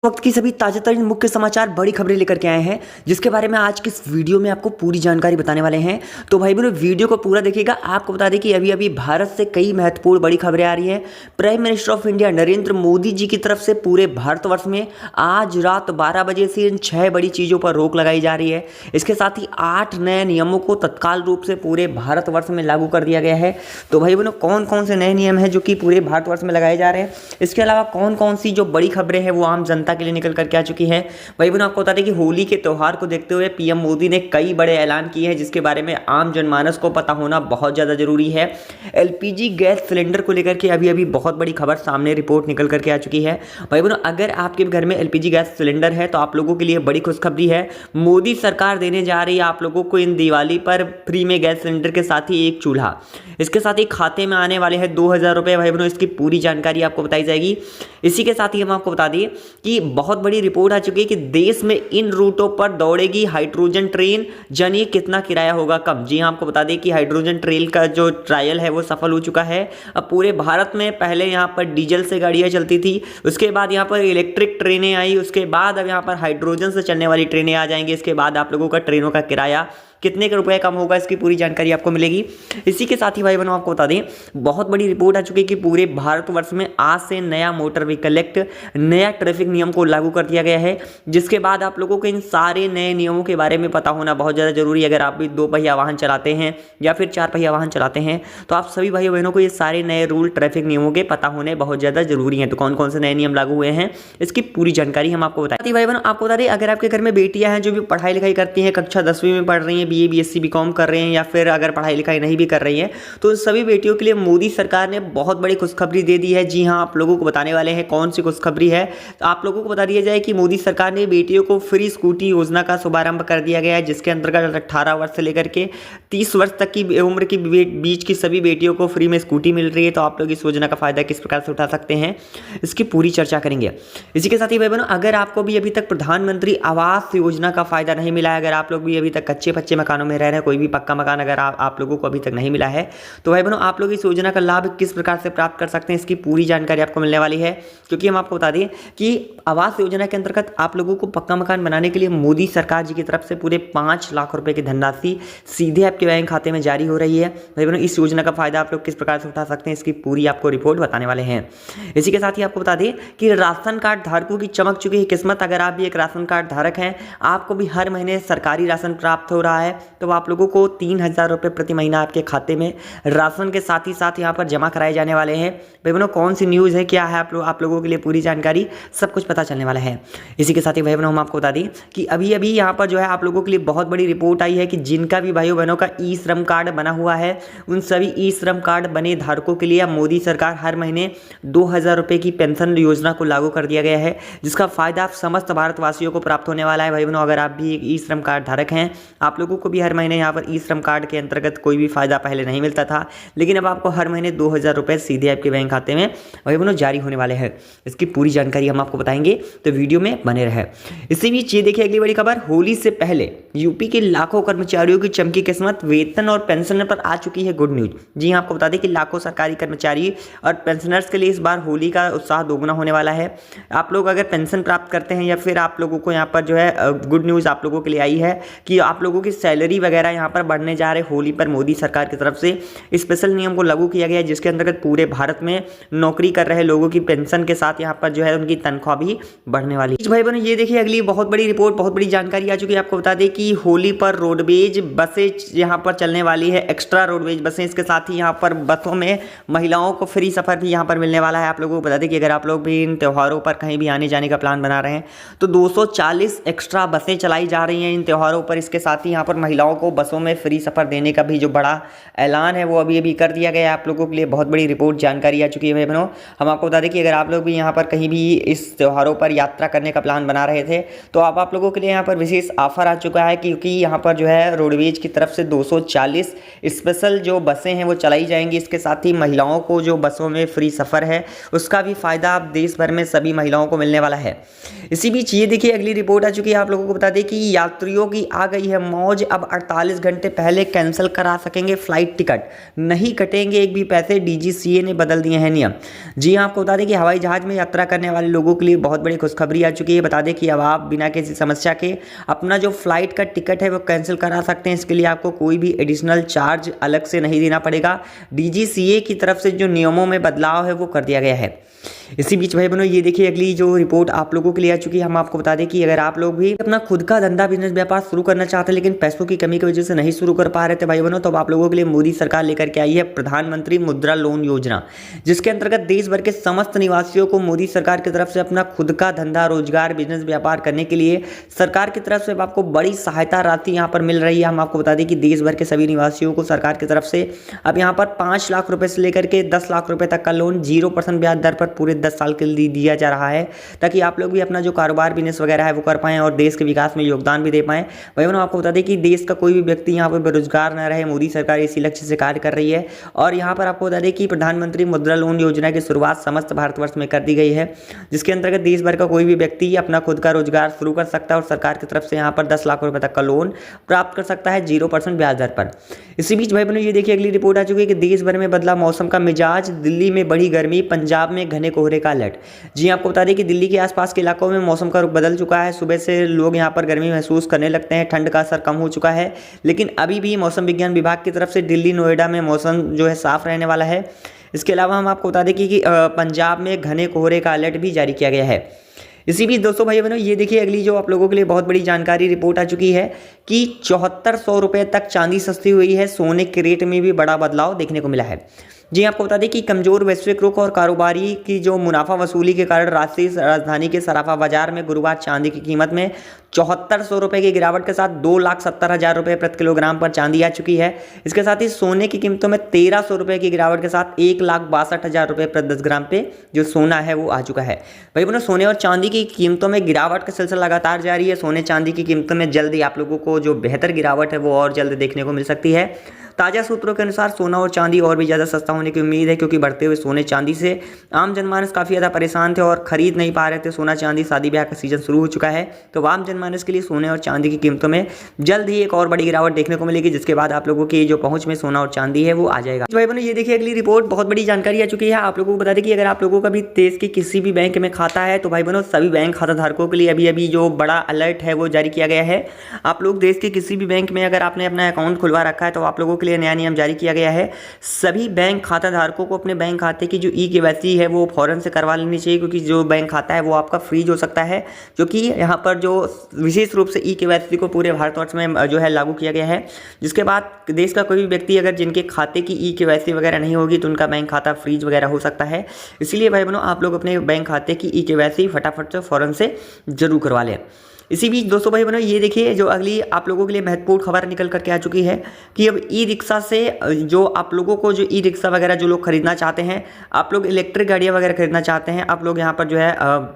वक्त की सभी ताजा तरीन मुख्य समाचार बड़ी खबरें लेकर के आए हैं, जिसके बारे में आज की इस वीडियो में आपको पूरी जानकारी बताने वाले हैं। तो भाई बहनों, वीडियो को पूरा देखिएगा। आपको बता दें कि अभी अभी भारत से कई महत्वपूर्ण बड़ी खबरें आ रही हैं। Prime minister of India Narendra Modi ji की तरफ से पूरे भारतवर्ष में आज रात 12 बजे से इन 6 बड़ी चीज़ों पर रोक लगाई जा रही है। इसके साथ ही 8 नए नियमों को तत्काल रूप से पूरे भारतवर्ष में लागू कर दिया गया है। तो भाई बहनों, कौन कौन से नए नियम हैं जो कि पूरे भारतवर्ष में लगाए जा रहे हैं, इसके अलावा कौन कौन सी जो बड़ी खबरें हैं वो आम जनता के लिए निकल करके आ चुकी है। भाई बहनों, आपको बता दें कि होली के त्यौहार को देखते हुए पीएम मोदी ने कई बड़े ऐलान किए हैं, जिसके बारे में आम जनमानस को पता होना बहुत ज़्यादा जरूरी है। एलपीजी गैस सिलेंडर को लेकर के अभी अभी बहुत बड़ी खबर सामने रिपोर्ट निकल करके आ चुकी है। भाई बहनों, अगर आपके घर में एलपीजी गैस सिलेंडर है तो आप लोगों के लिए बड़ी खुशखबरी है। मोदी सरकार देने जा रही है आप लोगों को इन दिवाली पर फ्री में गैस सिलेंडर के साथ ही एक चूल्हा। इसके साथ ही खाते में आने वाले हैं 2000 रुपये। भाई बहनों, इसकी पूरी जानकारी आपको बताई जाएगी। इसी के साथ ही हम आपको बता दें कि बहुत बड़ी रिपोर्ट आ चुकी है कि देश में इन रूटों पर दौड़ेगी हाइड्रोजन ट्रेन। जानिए कितना किराया होगा कम। जी हाँ, आपको बता दें कि हाइड्रोजन ट्रेन का जो ट्रायल है वो सफल हो चुका है। अब पूरे भारत में पहले यहाँ पर डीजल से गाड़ियाँ चलती थी, उसके बाद यहाँ पर इलेक्ट्रिक ट्रेनें आई, उसके बाद अब यहाँ पर हाइड्रोजन से चलने वाली ट्रेनें आ जाएंगी। इसके बाद आप लोगों का ट्रेनों का किराया कितने के रुपए कम होगा, इसकी पूरी जानकारी आपको मिलेगी। इसी के साथ ही भाई बहनों, आपको बता दें बहुत बड़ी रिपोर्ट आ चुकी है कि पूरे भारतवर्ष में आज से नया मोटर व्हीकल एक्ट, नया ट्रैफिक नियम को लागू कर दिया गया है, जिसके बाद आप लोगों को इन सारे नए नियमों के बारे में पता होना बहुत ज़्यादा जरूरी है। अगर आप भी 2 पहिया वाहन चलाते हैं या फिर 4 पहिया वाहन चलाते हैं तो आप सभी भाई बहनों को ये सारे नए रूल ट्रैफिक नियमों के पता होने बहुत ज़्यादा जरूरी है। तो कौन कौन से नए नियम लागू हुए हैं, इसकी पूरी जानकारी हम आपको बताएं। भाई बहनों, आपको बता दें अगर आपके घर में बेटियां हैं जो भी पढ़ाई लिखाई करती हैं, कक्षा 10वीं में पढ़ रही हैं, बीए बीएससी बीकॉम कर रहे हैं, या फिर अगर पढ़ाई लिखाई नहीं भी कर रही है, तो उन सभी बेटियों के लिए मोदी सरकार ने बहुत बड़ी खुशखबरी दे दी है। जी हां, आप लोगों को बताने वाले हैं कौन सी खुशखबरी है। तो आप लोगों को बता दिया जाए कि मोदी सरकार ने बेटियों को फ्री स्कूटी योजना का शुभारंभ कर दिया गया है, जिसके अंतर्गत 18 वर्ष से लेकर के 30 वर्ष तक की उम्र की बीच की सभी बेटियों को फ्री में स्कूटी मिल रही है। तो आप लोग इस योजना का फायदा किस प्रकार से उठा सकते हैं, इसकी पूरी चर्चा करेंगे। इसी के साथ ही भाई बहनों, अगर आपको भी अभी तक प्रधानमंत्री आवास योजना का फायदा नहीं मिला है, अगर आप लोग भी अभी तक कच्चे पच्चे मकानों में रह रहे हैं, कोई भी पक्का मकान अगर आप लोगों को अभी तक नहीं मिला है, तो भाई बहनों आप लोग इस योजना का लाभ किस प्रकार से प्राप्त कर सकते हैं, इसकी पूरी जानकारी आपको मिलने वाली है। क्योंकि हम आपको बता दें कि आवास योजना के अंतर्गत आप लोगों को पक्का मकान बनाने के लिए मोदी सरकार जी की तरफ से पूरे 5 लाख रुपए की धनराशि सीधे आपके बैंक खाते में जारी हो रही है। भाई बहनों, इस योजना का फायदा आप लोग किस प्रकार से उठा सकते हैं, इसकी पूरी आपको रिपोर्ट बताने वाले हैं। इसी के साथ ही आपको बता दें कि राशन कार्ड धारकों की चमक चुकी है किस्मत। अगर आप भी एक राशन कार्ड धारक हैं, आपको भी हर महीने सरकारी राशन प्राप्त हो रहा है, तो आप लोगों को 3000 रुपये प्रति महीना आपके खाते में राशन के साथ ही साथ यहाँ पर जमा कराए जाने वाले हैं। भाई बहनों, कौन सी न्यूज़ है, क्या है, आप लोगों के लिए पूरी जानकारी सब कुछ पता चलने वाला है। इसी के साथ ही भाई बहनों, हम आपको बता दें कि अभी अभी यहाँ पर जो है आप लोगों के लिए बहुत बड़ी रिपोर्ट आई है कि जिनका भी भाइयों बहनों का ई श्रम कार्ड बना हुआ है, उन सभी ई श्रम कार्ड बने धारकों के लिए मोदी सरकार हर महीने 2000 रुपये की पेंशन योजना को लागू कर दिया गया है, जिसका फायदा समस्त भारतवासियों को प्राप्त होने वाला है। भाई बहनों, अगर आप भी एक ई श्रम कार्ड धारक हैं, आप लोगों को भी हर महीने यहाँ पर ई श्रम कार्ड के अंतर्गत कोई भी फायदा पहले नहीं मिलता था, लेकिन अब आपको हर महीने 2000 रुपये सीधे आपके बैंक खाते में भाई बहनों जारी होने वाले हैं। इसकी पूरी जानकारी हम आपको बताएंगे, तो वीडियो में बने रहे। इसी बीच ये देखिए अगली बड़ी खबर, होली से पहले यूपी के लाखों कर्मचारियों की चमकी किस्मत, वेतन और पेंशन पर आ चुकी है गुड न्यूज। जी हाँ, आपको बता दें कि लाखों सरकारी कर्मचारी और पेंशनर्स के लिए इस बार होली का उत्साह दोगुना होने वाला है। आप लोग अगर पेंशन प्राप्त करते हैं या फिर आप लोगों को यहाँ पर जो है गुड न्यूज़ आप लोगों के लिए आई है कि आप लोगों की सैलरी वगैरह यहाँ पर बढ़ने जा रहे होली पर। मोदी सरकार की तरफ से स्पेशल नियम को लागू किया गया है, जिसके अंतर्गत पूरे भारत में नौकरी कर रहे लोगों की पेंशन के साथ यहाँ पर जो है उनकी तनख्वाह भी बढ़ने वाली है। भाई बहनों, ये देखिए अगली बहुत बड़ी रिपोर्ट, बहुत बड़ी जानकारी आ चुकी है। आपको बता दें कि होली पर रोडवेज बसें यहाँ पर चलने वाली है, एक्स्ट्रा रोडवेज बसें। इसके साथ ही यहाँ पर बसों में महिलाओं को फ्री सफर भी यहाँ पर मिलने वाला है। आप लोगों को बता दें कि अगर आप लोग भी इन त्योहारों पर कहीं भी आने जाने का प्लान बना रहे हैं तो 240 एक्स्ट्रा बसें चलाई जा रही हैं इन त्योहारों पर। इसके साथ ही यहाँ पर महिलाओं को बसों में फ्री सफर देने का भी जो बड़ा ऐलान है वो अभी अभी कर दिया गया है। आप लोगों के लिए बहुत बड़ी रिपोर्ट जानकारी आ चुकी है। भाई बहनों, हम आपको बता दें कि अगर आप लोग भी यहाँ पर कहीं भी इस त्योहारों पर यात्रा करने का प्लान बना रहे थे तो आप लोगों के लिए यहाँ पर विशेष ऑफर आ चुका है, क्योंकि यहाँ पर जो है रोडवेज की तरफ से 240 स्पेशल जो बसें हैं वो चलाई जाएंगी। इसके साथ ही महिलाओं को जो बसों में फ्री सफ़र है उसका भी फायदा देश भर में सभी महिलाओं को मिलने वाला है। इसी बीच ये देखिए अगली रिपोर्ट आ चुकी है। आप लोगों को बता दें कि यात्रियों की आ गई है मौज, अब 48 घंटे पहले कैंसिल करा सकेंगे फ्लाइट टिकट, नहीं कटेंगे एक भी पैसे, डीजीसीए ने बदल दिए हैं नियम। जी हाँ, आपको बता दें कि हवाई जहाज में यात्रा करने वाले लोगों के लिए बहुत बड़ी खुशखबरी आ चुकी है। बता दें कि अब आप बिना किसी समस्या के अपना जो फ्लाइट का टिकट है वो कैंसिल करा सकते हैं। इसके लिए आपको कोई भी एडिशनल चार्ज अलग से नहीं देना पड़ेगा। डीजीसीए की तरफ से जो नियमों में बदलाव है वो कर दिया गया है। इसी बीच भाई बहनों, ये देखिए अगली जो रिपोर्ट आप लोगों के लिए आ चुकी है। हम आपको बता दें कि अगर आप लोग भी अपना खुद का धंधा, बिजनेस, व्यापार शुरू करना चाहते हैं लेकिन पैसों की कमी की वजह से नहीं शुरू कर पा रहे थे भाई बहनों, तो अब आप लोगों के लिए मोदी सरकार लेकर के आई है प्रधानमंत्री मुद्रा लोन योजना, जिसके अंतर्गत देश भर के समस्त निवासियों को मोदी सरकार की तरफ से अपना खुद का धंधा, रोजगार, बिजनेस, व्यापार करने के लिए सरकार की तरफ से आपको बड़ी सहायता राशि यहाँ पर मिल रही है। हम आपको बता दें कि देश भर के सभी निवासियों को सरकार की तरफ से अब यहाँ पर 5 लाख रुपए से लेकर के 10 लाख रुपए तक का लोन 0% ब्याज दर पर पूरे 10 साल के लिए दिया जा रहा है, ताकि आप लोग भी अपना जो कारोबार, बिजनेस वगैरह है वो कर पाएं और देश के विकास में योगदान भी दे पाएं। भाई बहनों, आपको बता दें कि देश का कोई भी व्यक्ति यहाँ पर बेरोजगार न रहे, मोदी सरकार इसी लक्ष्य से कार्य कर रही है। और यहाँ पर आपको बता दें कि प्रधानमंत्री मुद्रा लोन योजना की शुरुआत समस्त भारतवर्ष में कर दी गई है, जिसके अंतर्गत देश भर का कोई भी व्यक्ति अपना खुद का रोजगार शुरू कर सकता है और सरकार की तरफ से यहाँ पर 10 लाख रुपए तक का लोन प्राप्त कर सकता है 0% ब्याज दर पर। इसी बीच भाई बहनों, ये देखिए अगली रिपोर्ट आ चुकी है कि देश भर में बदला मौसम का मिजाज, दिल्ली में बढ़ी गर्मी, पंजाब में घने कोहरे का अलर्ट। जी आपको बता दें कि दिल्ली के आसपास के इलाकों में मौसम का रुख बदल चुका है। सुबह से लोग यहाँ पर गर्मी महसूस करने लगते हैं, ठंड का असर कम हो चुका है, लेकिन अभी भी मौसम विज्ञान विभाग की तरफ से दिल्ली, नोएडा में मौसम जो है साफ रहने वाला है। इसके अलावा हम आपको बता दें कि पंजाब में घने कोहरे का अलर्ट भी जारी किया गया है। इसी बीच दोस्तों भाई बहनों, ये देखिए अगली जो आप लोगों के लिए बहुत बड़ी जानकारी रिपोर्ट आ चुकी है कि 7400 रुपये तक चांदी सस्ती हुई है। सोने के रेट में भी बड़ा बदलाव देखने को मिला है। जी आपको बता दें कि कमजोर वैश्विक रुख और कारोबारी की जो मुनाफा वसूली के कारण राष्ट्रीय राजधानी के सराफा बाजार में गुरुवार चांदी की कीमत में 7400 रुपये की गिरावट के साथ 2,70,000 रुपये प्रति किलोग्राम पर चांदी आ चुकी है। इसके साथ ही सोने की कीमतों में 1300 रुपये की गिरावट के साथ 1,62,000 रुपये प्रति 10 ग्राम पे जो सोना है वो आ चुका है। भाई बहनों, सोने और चांदी की कीमतों में गिरावट का सिलसिला लगातार जारी है। सोने चांदी की कीमतों में जल्द ही आप लोगों को जो बेहतर गिरावट है वो और जल्द देखने को मिल सकती है। ताज़ा सूत्रों के अनुसार सोना और चांदी और भी ज़्यादा सस्ता होने की उम्मीद है, क्योंकि बढ़ते हुए सोने चांदी से आम जनमानस काफ़ी ज़्यादा परेशान थे और खरीद नहीं पा रहे थे सोना चांदी। शादी ब्याह का सीजन शुरू हो चुका है, तो आम जनमानस के लिए सोने और चांदी की कीमतों में जल्द ही एक और बड़ी गिरावट देखने को मिलेगी, जिसके बाद आप लोगों की जो पहुंच में सोना और चांदी है वो आ जाएगा। भाई बहनों, ये देखिए अगली रिपोर्ट बहुत बड़ी जानकारी आ चुकी है। आप लोगों को बता दें कि अगर आप लोगों का भी देश के किसी भी बैंक में खाता है तो भाई बहनों, सभी बैंक खाता धारकों के लिए अभी अभी जो बड़ा अलर्ट है वो जारी किया गया है। आप लोग देश के किसी भी बैंक में अगर आपने अपना अकाउंट खुलवा रखा है तो आप लोगों के लिए नया नियम जारी किया गया है। सभी बैंक खाता धारकों को अपने बैंक खाते की जो ई-केवाईसी है वो फौरन से करवा लेनी चाहिए, क्योंकि जो बैंक खाता है वो आपका फ्रीज हो सकता है, जो कि यहाँ पर जो विशेष रूप से ई-केवाईसी को पूरे भारतवर्ष में जो है लागू किया गया है। जिसके बाद देश का कोई भी व्यक्ति अगर जिनके खाते की ई-केवाईसी वगैरह नहीं होगी तो उनका बैंक खाता फ्रीज वगैरह हो सकता है। इसलिए भाई बहनों, आप लोग अपने बैंक खाते की ई-केवाईसी फटाफट से फौरन से जरूर करवा लें। इसी बीच दोस्तों भाई बहनों, ये देखिए जो अगली आप लोगों के लिए महत्वपूर्ण खबर निकल करके आ चुकी है कि अब ई रिक्शा से जो आप लोगों को जो ई रिक्शा वगैरह जो लोग खरीदना चाहते हैं, आप लोग इलेक्ट्रिक गाड़ियाँ वगैरह खरीदना चाहते हैं, आप लोग यहाँ पर जो है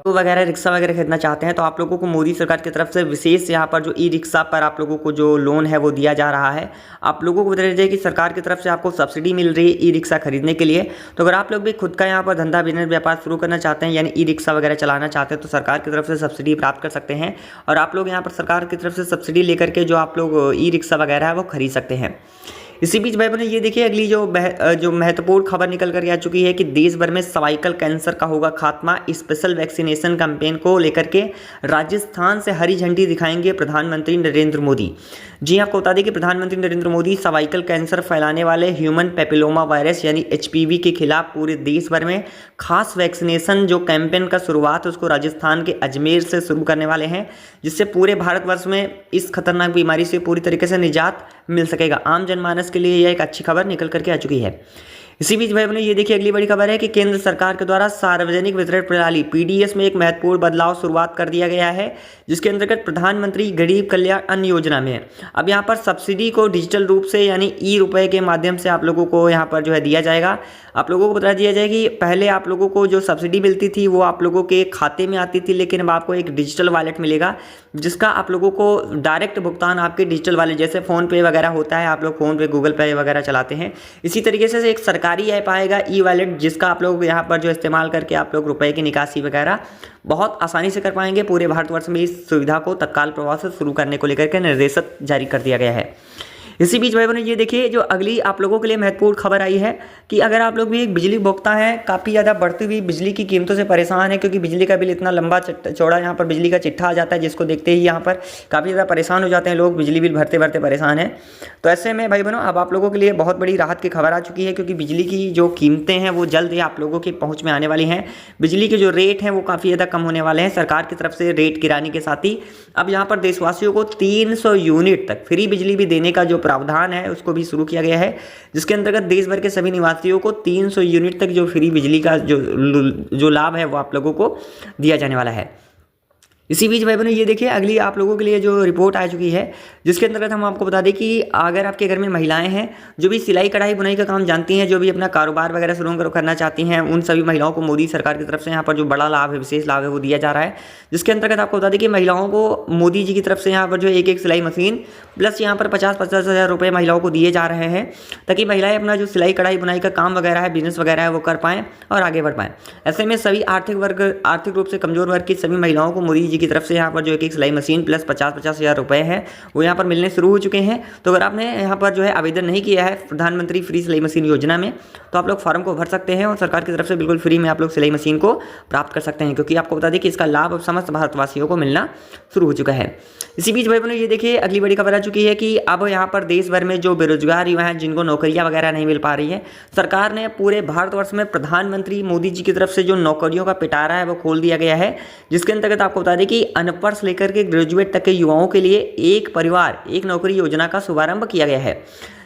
वगैरह रिक्शा वगैरह खरीदना चाहते हैं, तो आप लोगों को मोदी सरकार की तरफ से विशेष यहाँ पर जो ई रिक्शा पर आप लोगों को जो लोन है वो दिया जा रहा है। आप लोगों को बता दीजिए कि सरकार की तरफ से आपको सब्सिडी मिल रही है ई रिक्शा खरीदने के लिए। तो अगर आप लोग भी खुद का यहाँ पर धंधा, बिजनेस, व्यापार शुरू करना चाहते हैं, यानी ई रिक्शा वगैरह चलाना चाहते हैं, तो सरकार की तरफ से सब्सिडी प्राप्त कर सकते हैं और आप लोग यहाँ पर सरकार की तरफ से सब्सिडी लेकर के जो आप लोग ई रिक्शा वगैरह है वो खरीद सकते हैं। इसी बीच भाई बहनों, ये देखिए अगली जो महत्वपूर्ण खबर निकल कर आ चुकी है कि देश भर में सर्वाइकल कैंसर का होगा खात्मा। स्पेशल वैक्सीनेशन कैंपेन को लेकर के राजस्थान से हरी झंडी दिखाएंगे प्रधानमंत्री नरेंद्र मोदी। जी आपको बता दें कि प्रधानमंत्री नरेंद्र मोदी सर्वाइकल कैंसर फैलाने वाले ह्यूमन पेपिलोमा वायरस यानी HPV के खिलाफ पूरे देश भर में खास वैक्सीनेशन जो कैंपेन का शुरुआत है उसको राजस्थान के अजमेर से शुरू करने वाले हैं, जिससे पूरे भारतवर्ष में इस खतरनाक बीमारी से पूरी तरीके से निजात मिल सकेगा। आम जनमानस के लिए यह एक अच्छी खबर निकल करके आ चुकी है। इसी बीच भाई बहनों, ये देखिए अगली बड़ी खबर है कि केंद्र सरकार के द्वारा सार्वजनिक वितरण प्रणाली PDS में एक महत्वपूर्ण बदलाव शुरुआत कर दिया गया है, जिसके अंतर्गत प्रधानमंत्री गरीब कल्याण अन्न योजना में अब यहाँ पर सब्सिडी को डिजिटल रूप से यानी ई-रुपये के माध्यम से आप लोगों को यहाँ पर जो है दिया जाएगा। आप लोगों को बता दिया जाए कि पहले आप लोगों को जो सब्सिडी मिलती थी वो आप लोगों के खाते में आती थी, लेकिन अब आपको एक डिजिटल वॉलेट मिलेगा जिसका आप लोगों को डायरेक्ट भुगतान आपके डिजिटल वॉलेट जैसे फ़ोन पे वगैरह होता है, आप लोग फ़ोन पे, गूगल पे वगैरह चलाते हैं, इसी तरीके से एक सरकार सरकारी ऐप आएगा ई वॉलेट, जिसका आप लोग यहाँ पर जो इस्तेमाल करके आप लोग रुपए की निकासी वगैरह बहुत आसानी से कर पाएंगे। पूरे भारतवर्ष में इस सुविधा को तत्काल प्रभाव से शुरू करने को लेकर के निर्देश जारी कर दिया गया है। इसी बीच भाई बहनों ये देखिए जो अगली आप लोगों के लिए महत्वपूर्ण खबर आई है कि अगर आप लोग भी एक बिजली उपभोक्ता हैं, काफ़ी ज़्यादा बढ़ती हुई बिजली की कीमतों से परेशान है, क्योंकि बिजली का बिल इतना लंबा चौड़ा यहाँ पर बिजली का चिट्ठा आ जाता है, जिसको देखते ही यहाँ पर काफ़ी ज़्यादा परेशान हो जाते हैं लोग, बिजली बिल भरते भरते परेशान हैं। तो ऐसे में भाई बहनों अब आप लोगों के लिए बहुत बड़ी राहत की खबर आ चुकी है, क्योंकि बिजली की जो कीमतें हैं वो जल्द ही आप लोगों की पहुँच में आने वाली हैं। बिजली के जो रेट हैं वो काफ़ी ज़्यादा कम होने वाले हैं। सरकार की तरफ से रेट गिराने के साथ ही अब यहाँ पर देशवासियों को 300 यूनिट तक फ्री बिजली भी देने का जो प्रावधान है उसको भी शुरू किया गया है, जिसके अंतर्गत देश भर के सभी निवासियों को 300 यूनिट तक जो फ्री बिजली का जो लाभ है वो आप लोगों को दिया जाने वाला है। इसी बीच भाई बहनों ये देखिए अगली आप लोगों के लिए जो रिपोर्ट आ चुकी है, जिसके अंतर्गत हम आपको बता दें कि अगर आपके घर में महिलाएं हैं जो भी सिलाई कढ़ाई बुनाई का काम जानती हैं, जो भी अपना कारोबार वगैरह शुरू करना चाहती हैं, उन सभी महिलाओं को मोदी सरकार की तरफ से यहाँ पर जो बड़ा लाभ है, विशेष लाभ है वो दिया जा रहा है। जिसके अंतर्गत आपको बता दें कि महिलाओं को मोदी जी की तरफ से यहाँ पर जो एक सिलाई मशीन प्लस यहाँ पर 50-50 हज़ार रुपये महिलाओं को दिए जा रहे हैं, ताकि महिलाएं अपना जो सिलाई कढ़ाई बुनाई का काम वगैरह है, बिजनेस वगैरह है वो कर पाएँ और आगे बढ़ पाएँ। ऐसे में सभी आर्थिक रूप से कमजोर वर्ग की सभी महिलाओं को मोदी जी की तरफ से यहाँ पर जो एक सिलाई मशीन प्लस 50-50 हज़ार रुपये हैं वो यहाँ पर मिलने शुरू हो चुके हैं। तो अगर आपने यहाँ पर जो है आवेदन नहीं किया है प्रधानमंत्री फ्री सिलाई मशीन योजना में, तो आप लोग फॉर्म को भर सकते हैं और सरकार की तरफ से बिल्कुल फ्री में आप लोग सिलाई मशीन को प्राप्त कर सकते हैं, क्योंकि आपको बता दें कि इसका लाभ अब समस्त भारतवासियों को मिलना शुरू हो चुका है। इसी बीच भाई बहनों ये देखिए अगली बड़ी खबर आ चुकी है कि अब यहाँ पर देश भर में जो बेरोजगार युवा हैं, जिनको नौकरियां वगैरह नहीं मिल पा रही है, सरकार ने पूरे भारतवर्ष में प्रधानमंत्री मोदी जी की तरफ से जो नौकरियों का पिटारा है वो खोल दिया गया है। जिसके अंतर्गत आपको बता दें कि अनपढ़ से लेकर के ग्रेजुएट तक के युवाओं के लिए एक परिवार एक नौकरी योजना का शुभारंभ किया गया है।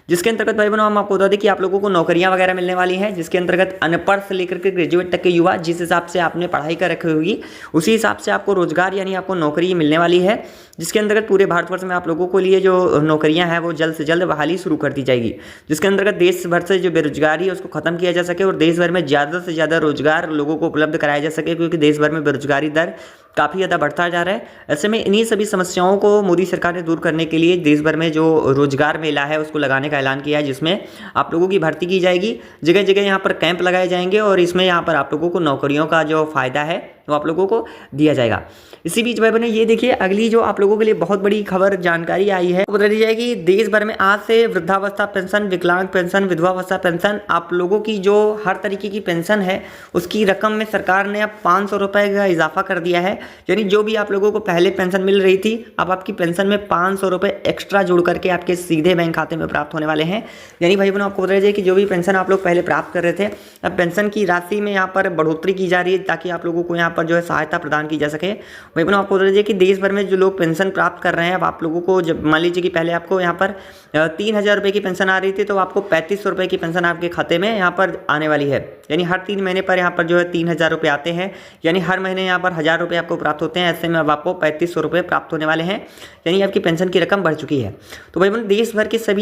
जिसके अंतर्गत भाई बहनों हम आपको बता दें कि आप लोगों को नौकरियां वगैरह मिलने वाली हैं, जिसके अंतर्गत अनपढ़ से लेकर के ग्रेजुएट तक के युवा जिस हिसाब से आपने पढ़ाई कर रखी होगी उसी हिसाब से आपको रोजगार यानी आपको नौकरी मिलने वाली है। जिसके अंतर्गत पूरे भारतवर्ष में आप लोगों के लिए जो नौकरियां हैं वो जल्द से जल्द बहाली शुरू कर दी जाएगी, जिसके अंतर्गत देश भर से जो बेरोजगारी है उसको खत्म किया जा सके और देश भर में ज़्यादा से ज़्यादा रोजगार लोगों को उपलब्ध कराया जा सके, क्योंकि देश भर में बेरोजगारी दर काफ़ी ज़्यादा बढ़ता जा रहा है। ऐसे में इन्हीं सभी समस्याओं को मोदी सरकार ने दूर करने के लिए देश भर में जो रोजगार मेला है उसको लगाने का ऐलान किया है, जिसमें आप लोगों की भर्ती की जाएगी। जगह जगह यहाँ पर कैंप लगाए जाएंगे और इसमें यहाँ पर आप लोगों को नौकरियों का जो फ़ायदा है वो आप लोगों को दिया जाएगा। इसी बीच भाई बहनों ये देखिए अगली जो आप लोगों के लिए बहुत बड़ी खबर जानकारी आई है, बता दी जाएगी कि देश भर में आज से वृद्धावस्था पेंशन, विकलांग पेंशन, विधवावस्था पेंशन, आप लोगों की जो हर तरीके की पेंशन है उसकी रकम में सरकार ने अब 500 रुपये का इजाफा कर दिया है। यानी जो भी आप लोगों को पहले पेंशन मिल रही थी अब आपकी पेंशन में 500 रुपये एक्स्ट्रा जोड़ करके आपके सीधे बैंक खाते में प्राप्त होने वाले हैं। यानी भाई बहनों आपको बता दीजिए कि जो भी पेंशन आप लोग पहले प्राप्त कर रहे थे, अब पेंशन की राशि में यहाँ पर बढ़ोतरी की जा रही है, ताकि आप लोगों को यहाँ पर जो है सहायता प्रदान की जा सके। भाई बहनों आपको बता दीजिए कि देश भर में जो लोग पेंशन प्राप्त कर रहे हैं, अब आप लोगों को जब मान लीजिए कि पहले आपको यहाँ पर 3,000 रुपये की पेंशन आ रही थी, तो आपको 3500 रुपये की पेंशन आपके खाते में यहाँ पर आने वाली है। यानी हर 3 महीने पर यहाँ पर जो है 3,000 रुपये आते हैं, यानी हर महीने यहाँ पर 1,000 रुपये आपको प्राप्त होते हैं। ऐसे में अब आपको 3500 रुपये प्राप्त होने वाले हैं, यानी आपकी पेंशन की रकम बढ़ चुकी है। तो भाई बहनों देश भर के सभी